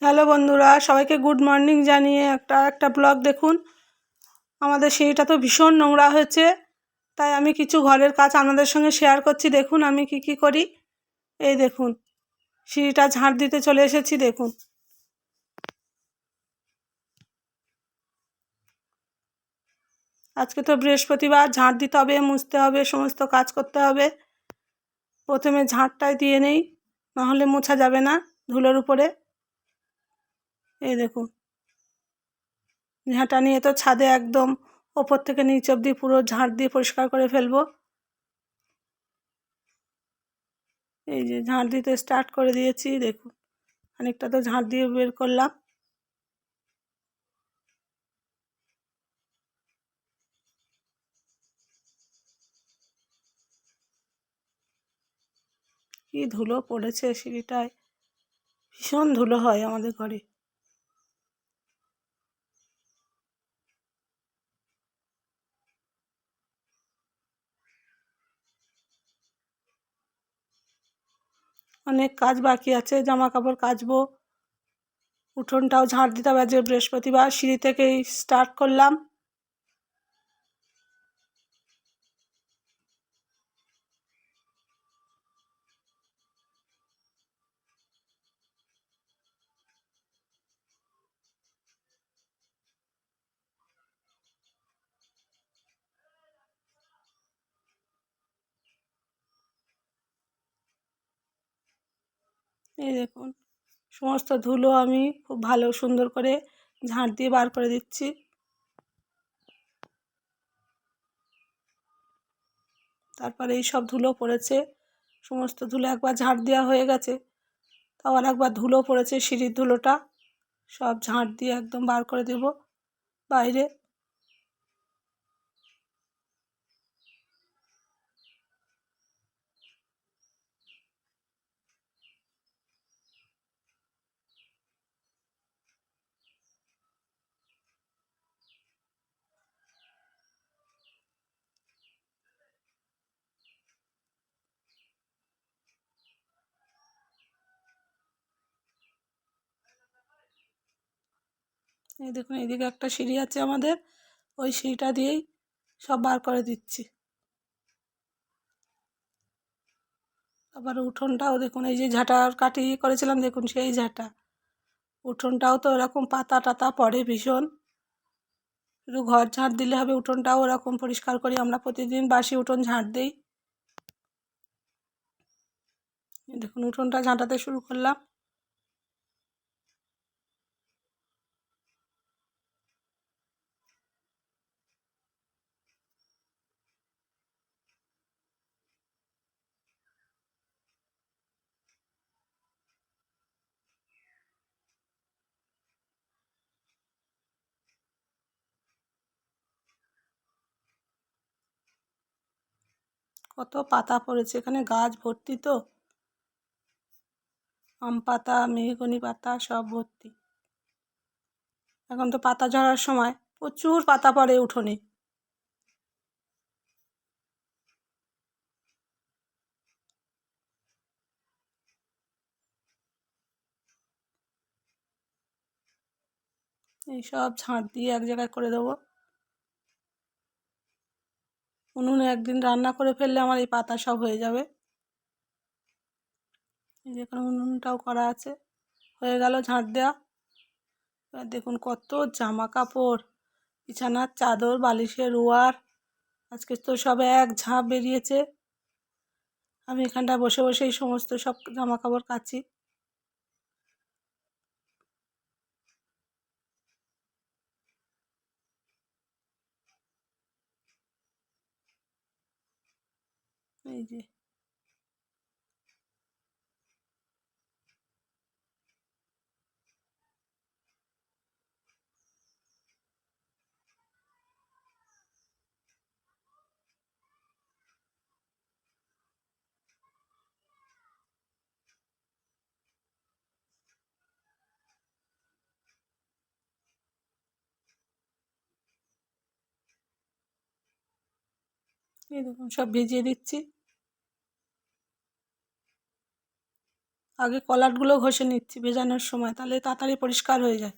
Hello বন্ধুরা, সবাইকে good morning জানিয়ে একটা ব্লগ দেখুন। আমাদের সিঁড়িটা তো ভীষণ নোংরা হয়েছে, তাই আমি কিছু ঘরের কাজ আপনাদের সঙ্গে শেয়ার করছি। দেখুন আমি কি করি। এই দেখুন, সিঁড়িটা ঝাঁট দিতে চলে এসেছি। দেখুন, আজকে তো বৃহস্পতিবার, ঝাঁট দিতে হবে, মুছতে হবে, সমস্ত কাজ করতে হবে। প্রথমে ঝাঁটটাই দিয়ে নেই, নাহলে মোছা যাবে না ধুলোর উপরে। এই দেখুন, ঝাঁটা নিয়ে তো ছাদে একদম ওপর থেকে নিচ অবধি পুরো ঝাঁট দিয়ে পরিষ্কার করে ফেলবো। এই যে ঝাঁট দিতে স্টার্ট করে দিয়েছি। দেখুন, খানিকটা তো ঝাঁট দিয়ে বের করলাম। কি ধুলো পড়েছে সিঁড়িটায়, ভীষণ ধুলো হয় আমাদের ঘরে। অনেক কাজ বাকি আছে, জামা কাপড় কাচবো, উঠোনটাও ঝাঁট দিতে হবে। আজ বৃহস্পতিবার, সিঁড়ি থেকেই স্টার্ট করলাম। এই দেখুন, সমস্ত ধুলো আমি খুব ভালো সুন্দর করে ঝাঁট দিয়ে বার করে দিচ্ছি। তারপরে এই সব ধুলো পড়েছে, সমস্ত ধুলো একবার ঝাঁট দেওয়া হয়ে গেছে, তাও আর একবার ধুলো পড়েছে। সিঁড়ির ধুলোটা সব ঝাঁট দিয়ে একদম বার করে দেব বাইরে। এই দেখুন, এইদিকে একটা সিঁড়ি আছে আমাদের, ওই সিঁড়িটা দিয়েই সব বার করে দিচ্ছি। আবার উঠোনটাও দেখুন, এই যে ঝাঁটার কাঠি করেছিলাম, দেখুন সেই ঝাঁটা। উঠোনটাও তো এরকম পাতা টাতা পড়ে ভীষণ। শুধু ঘর ঝাঁট দিলে হবে, উঠোনটাও ওরকম পরিষ্কার করি আমরা, প্রতিদিন বাসি উঠোন ঝাঁট দিই। দেখুন, উঠোনটা ঝাঁটাতে শুরু করলাম। কত পাতা পড়েছে এখানে, গাছ ভর্তি তো, আম পাতা, মেহগনি পাতা সব ভর্তি। এখন তো পাতা ঝরার সময়, প্রচুর পাতা পড়ে উঠোনে। এই সব ঝাঁট দিয়ে এক জায়গায় করে দেবো। উনুনে একদিন রান্না করে ফেললে আমার এই পাতা সব হয়ে যাবে। এই যে এখানে উনুনটাও করা আছে, হয়ে গেল ঝাঁট দেওয়া। এবার দেখুন কত জামা কাপড়, বিছানার চাদর, বালিশের ওয়ার, আজকে তো সব এক ঝাঁপ বেরিয়েছে। আমি এখানটা বসে বসে এই সমস্ত সব জামা কাপড় কাচি। এই যে এই দেখুন সব ভিজিয়ে দিচ্ছি। আগে কলারগুলো ঘষে নিচ্ছি ভেজানোর সময়, তাহলে তাড়াতাড়ি পরিষ্কার হয়ে যায়।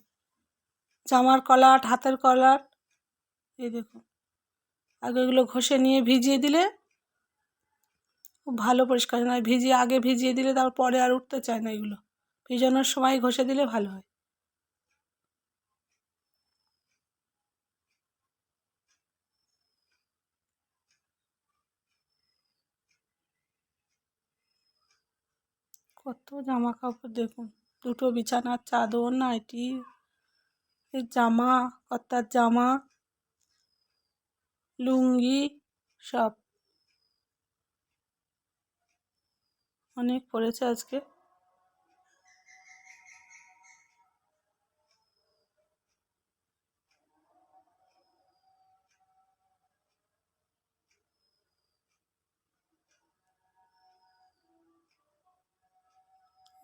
জামার কলার, হাতের কলার, এই দেখুন, আগে এগুলো ঘষে নিয়ে ভিজিয়ে দিলে খুব ভালো পরিষ্কার হয়। আগে ভিজিয়ে দিলে তারপরে আর উঠতে চায় না এগুলো, ভিজানোর সময় ঘষে দিলে ভালো হয়। কত জামা কাপড় দেখুন, দুটো বিছানার চাদর, নাইটি, এর জামা, কর্তার জামা, লুঙ্গি, সব অনেক পড়েছে আজকে।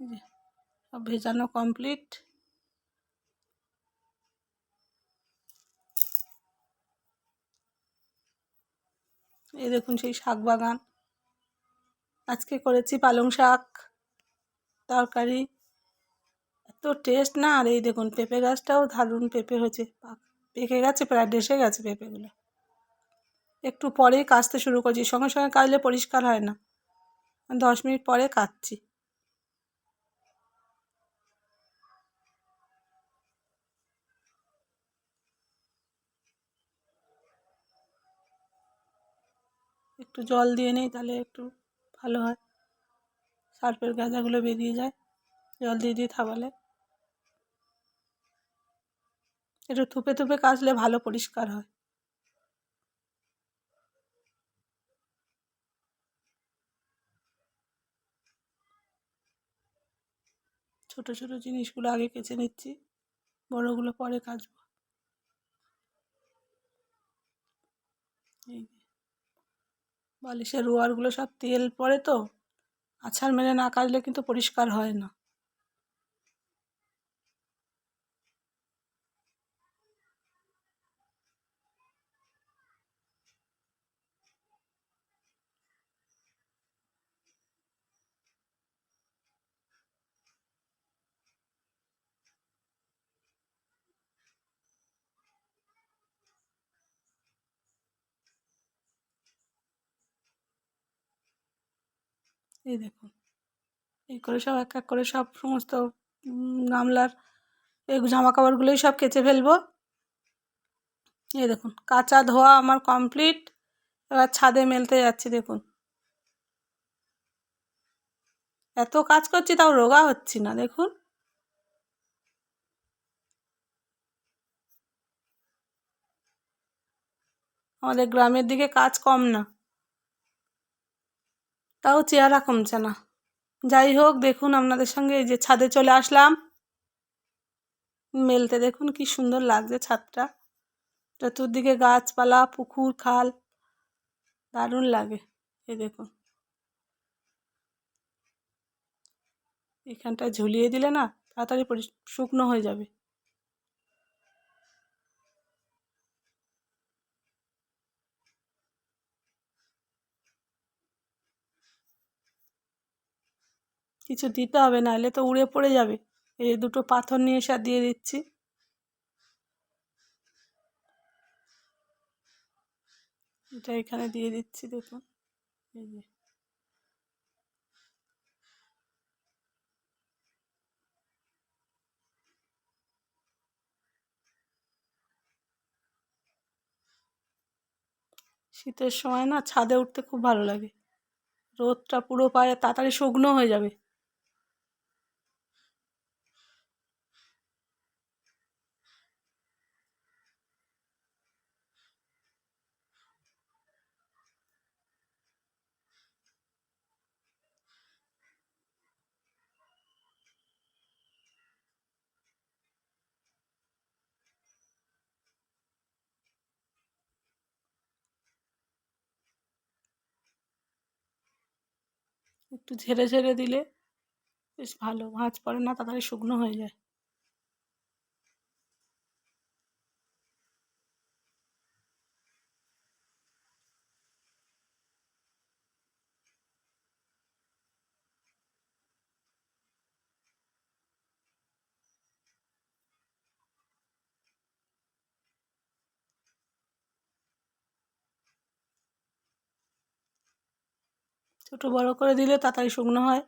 এই যে সব ভেজানো কমপ্লিট। এই দেখুন সেই শাক বাগান, আজকে করেছি পালং শাক তরকারি, এত টেস্ট না। আর এই দেখুন পেঁপে গাছটাও দারুণ পেঁপে হয়েছে, পেকে গেছে, প্রায় ডেসে গেছে পেঁপেগুলো। একটু পরেই কাচতে শুরু করছি, সঙ্গে সঙ্গে কাচলে পরিষ্কার হয় না, 10 মিনিট পরে কাচছি। একটু জল দিয়ে নেই, তাহলে একটু ভালো হয়, সার্ফের গাঁজাগুলো বেরিয়ে যায় জল দিয়ে দিয়ে থাবালে। একটু থুপে থুপে কাচলে ভালো পরিষ্কার হয়। ছোট ছোট জিনিসগুলো আগে কেচে নিচ্ছি, বড়গুলো পরে কাচবো। এই বালিশের রোয়ারগুলো সব তেল পড়ে তো, আছাড় মেরে না কাচলে কিন্তু পরিষ্কার হয় না। এই দেখুন, এই করে সব এক এক করে সব সমস্ত গামলার এই জামা কাপড়গুলোই সব কেচে ফেলবো। এই দেখুন কাচা ধোয়া আমার কমপ্লিট, এবার ছাদে মেলতে যাচ্ছি। দেখুন এত কাজ করছি তাও রোগা হচ্ছি না, দেখুন। আমাদের গ্রামের দিকে কাজ কম না, তাও চেহারা কমছে না। যাই হোক, দেখুন আপনাদের সঙ্গে এই যে ছাদে চলে আসলাম মেলতে, দেখুন কি সুন্দর লাগছে ছাদটা, চতুর্দিকে গাছপালা, পুকুর, খাল, দারুণ লাগে। এই দেখুন এখানটায় ঝুলিয়ে দিলে না তাড়াতাড়ি শুকনো হয়ে যাবে। কিছু দিতে হবে, না হলে তো উড়ে পড়ে যাবে। এই দুটো পাথর নিয়ে এসে দিয়ে দিচ্ছি। এটা এখানে দিয়ে দিচ্ছি, দেখুন। এই যে শীতের সময় না ছাদে উঠতে খুব ভালো লাগে, রোদটা পুরো পায়ে, তাড়াতাড়ি শুকনো হয়ে যাবে। একটু ঝেড়ে ঝেড়ে দিলে বেশ ভালো, ভাঁজ পড়ে না, তাড়াতাড়ি শুকনো হয়ে যায়। ছোটো বড় করে দিলে তাড়াতাড়ি শুকনো হয়।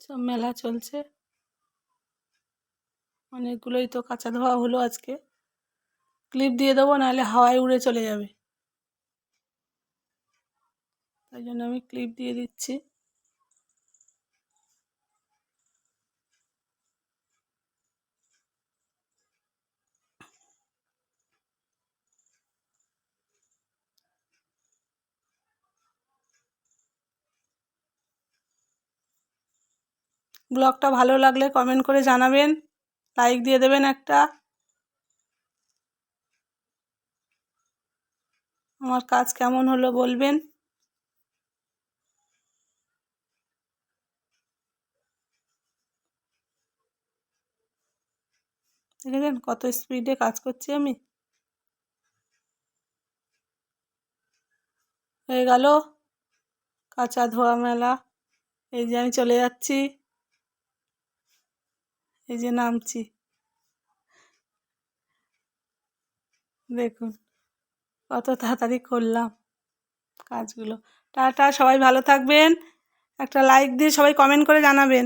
সব মেলা চলছে, অনেকগুলোই তো কাঁচা ধোয়া হলো আজকে। ক্লিপ দিয়ে দেবো, নাহলে হাওয়ায় উড়ে চলে যাবে, তাই জন্য আমি ক্লিপ দিয়ে দিচ্ছি। ব্লগটা ভালো লাগলে কমেন্ট করে জানাবেন, লাইক দিয়ে দেবেন একটা। আমার কাজ কেমন হলো বলবেন। দেখেছেন কত স্পিডে কাজ করছি আমি। হয়ে গেল কাঁচা ধোয়া মেলা। এই যে আমি চলে যাচ্ছি, এই যে নামছি, দেখুন কত তাড়াতাড়ি করলাম কাজগুলো। টাটা, সবাই ভালো থাকবেন, একটা লাইক দিয়ে সবাই কমেন্ট করে জানাবেন।